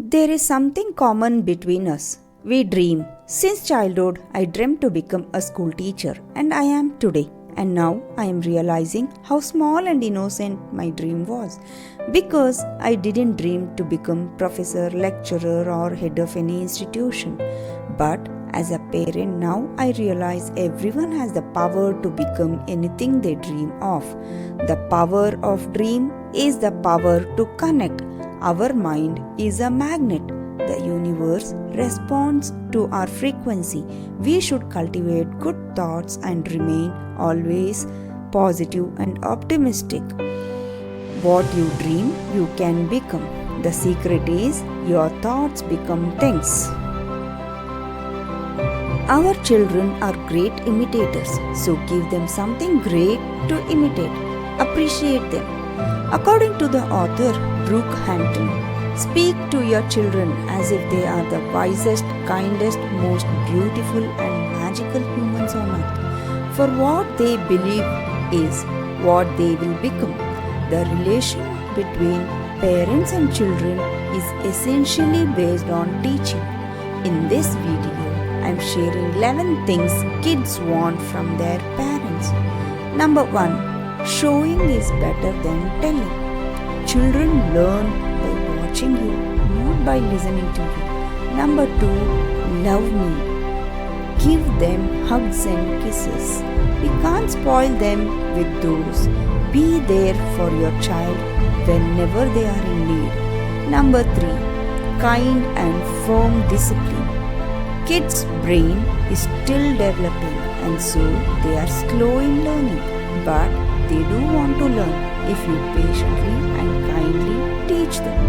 There is something common between us. We dream. Since childhood, I dreamt to become a school teacher, and I am today. And now I am realizing how small and innocent my dream was. Because I didn't dream to become professor, lecturer, or head of any institution. But as a parent now, I realize everyone has the power to become anything they dream of. The power of dream is the power to connect. Our mind is a magnet. The universe responds to our frequency. We should cultivate good thoughts and remain always positive and optimistic. What you dream, you can become. The secret is your thoughts become things. Our children are great imitators, so give them something great to imitate. Appreciate them. According to the author Brooke Hampton, speak to your children as if they are the wisest, kindest, most beautiful and magical humans on earth. For what they believe is what they will become. The relation between parents and children is essentially based on teaching. In this video, I am sharing 11 things kids want from their parents. Number 1. Showing is better than telling. Children learn by watching you, not by listening to you. Number 2. Love me. Give them hugs and kisses. We can't spoil them with those. Be there for your child whenever they are in need. Number 3. Kind and firm discipline. Kids' brain is still developing and so they are slow in learning. But they do want to learn if you patiently and kindly teach them.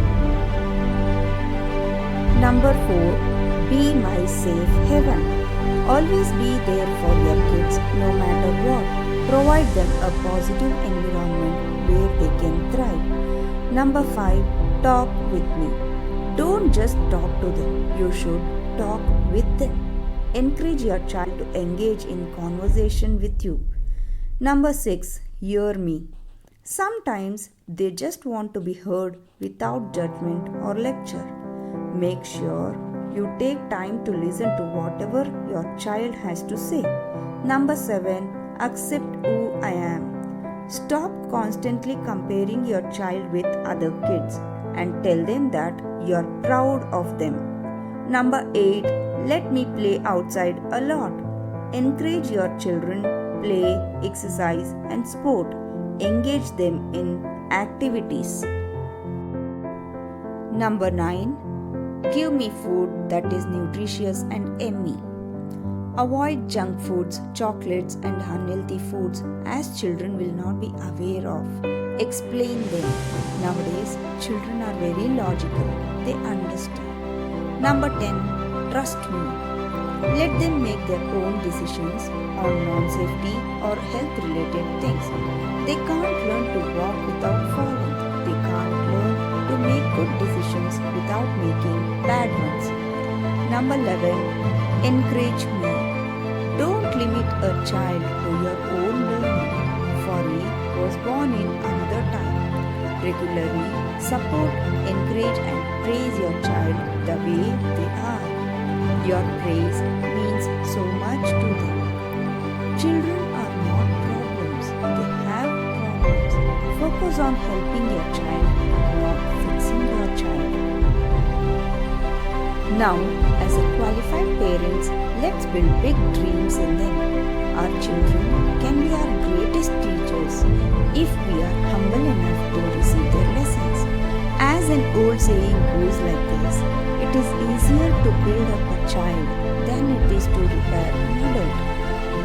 Number 4. Be my safe haven. Always be there for your kids no matter what. Provide them a positive environment where they can thrive. Number 5. Talk with me. Don't just talk to them. You should talk with them. Encourage your child to engage in conversation with you. Number 6. Hear me. Sometimes they just want to be heard without judgment or lecture. Make sure you take time to listen to whatever your child has to say. Number 7. Accept who I am. Stop constantly comparing your child with other kids and tell them that you are proud of them. Number 8. Let me play outside a lot. Encourage your children play, exercise and sport. Engage them in activities. Number 9. Give me food that is nutritious and yummy. Avoid junk foods, chocolates and unhealthy foods as children will not be aware of. Explain them. Nowadays, children are very logical. They understand. Number 10. Trust me. Let them make their own decisions on non-safety or health-related things. They can't learn to walk without falling. They can't learn to make good decisions without making bad ones. Number 11. Encourage me. Don't limit a child to your own learning, for he was born in another time. Regularly support, encourage and praise your child the way they are. Your praise means so much to them. Children are not problems, they have problems. Focus on helping your child, not fixing your child. Now, as a qualified parents, let's build big dreams in them. Our children can be our greatest teachers if we are humble enough to receive their lessons. As an old saying goes like this, it is easier to build up a child than it is to repair an adult.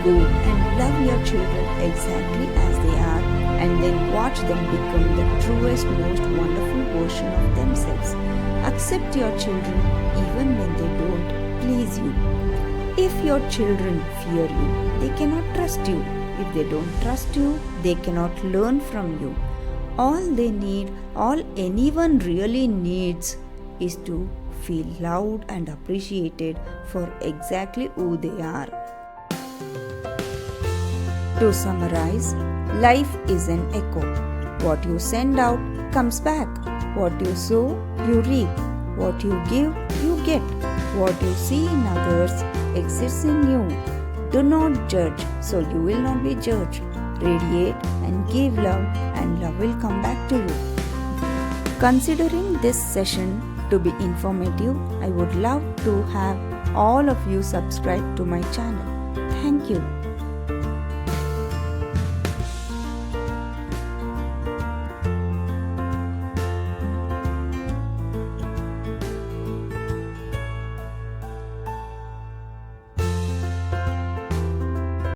Go and love your children exactly as they are and then watch them become the truest, most wonderful version of themselves. Accept your children even when they don't please you. If your children fear you, they cannot trust you. If they don't trust you, they cannot learn from you. All they need, all anyone really needs is to feel loved and appreciated for exactly who they are. To summarize, life is an echo. What you send out comes back. What you sow, you reap. What you give, you get. What you see in others exists in you. Do not judge, so you will not be judged. Radiate and give love, and love will come back to you. Considering this session to be informative, I would love to have all of you subscribe to my channel. Thank you.